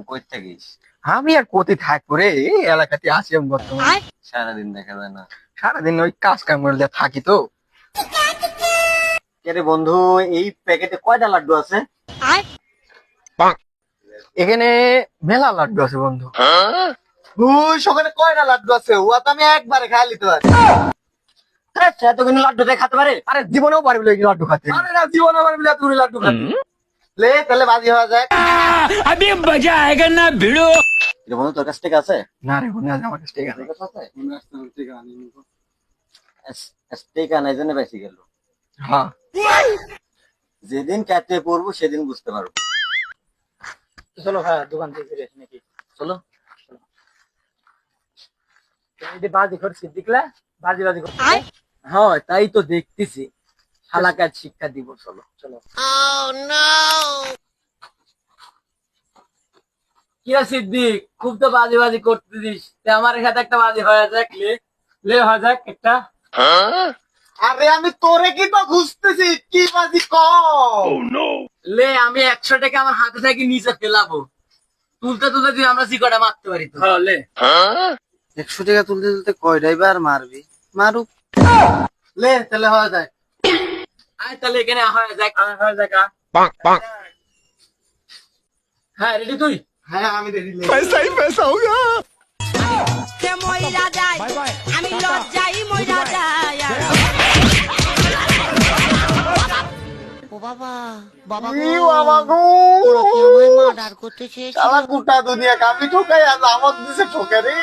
কই থাকিস? আমি আর কোথায় থাকবো রে, এই এলাকাতে আছি আমি বর্তমানে। সারাদিন দেখা যায় না। সারাদিন ওই কাজ কাম করে থাকি তো। কে রে বন্ধু, এই প্যাকেটে কয়টা লাড্ডু আছে? এখানে মেলা লাড্ডু আছে বন্ধু। ওই সকালে কয়টা লাড্ডু আছে? ও তো আমি একবারে খাই লিতে পারি। এতগুলো লাড্ডু দিয়ে খাতে পারে? আরে জীবনেও পারবি না এই লাড্ডু খাতে। আরে না, জীবন আমার মিলে তুমি লাড্ডু খাতে। লে তাহলে বাজি হওয়া যায়। अभी मजा आएगा ना भिड़ो। রে বন্ধু, তোর কাছ থেকে আছে? না রে বন্ধু, আজ আমার কাছে টাকা নেই। স্টেক আনাই জন্য বেশি গেল। হ্যাঁ, যেদিন কাটতে পড়বো সেদিন বুঝতে পারবো। চলো ভাই দোকান থেকে ফিরে আসি নাকি? চলো। এই যে বাজি করছি দেখলা, বাজি বাজি করছি। হ্যাঁ, তাই তো দেখতেছি। শালাকার শিক্ষা দিব, চলো চলো। কি রে সিদ্দিক, খুব তো বাজি বাজি করতেছিস, আমার সাথে একটা বাজি হয়ে যাক। লে লে হয়ে যাক একটা। আরে আমি তোরে কি তো খুঁজতেছি, কি বাজি কম। লে আমি 100 টাকা আমার হাতে থেকে নিচে ফেলাবো, তুলতে তুলতে তুই আমরা চিকটা মারতে পারি তো। হ্যাঁ, লে 100 টাকা তুলতে তুলতে কয়টাই বার মারবি? মারুক। লে তাহলে হয়ে যায়। আয় তাহলে এখানে হয়ে যাক। হয়ে যাক। হ্যাঁ রেডি তুই? হ্যাঁ আমি রেডি। पैसा ही पैसा होगा। কে মইরা যায় আমি লজ্জাই মইরা যায় ও বাবা বাবা গো বাবা গো, ওরা কি আমায় মার্ডার করতে চেয়েছিল শালা গোটা দুনিয়া কামি ঠোকাই, আজ আমদ দিছে ঠোকা রে।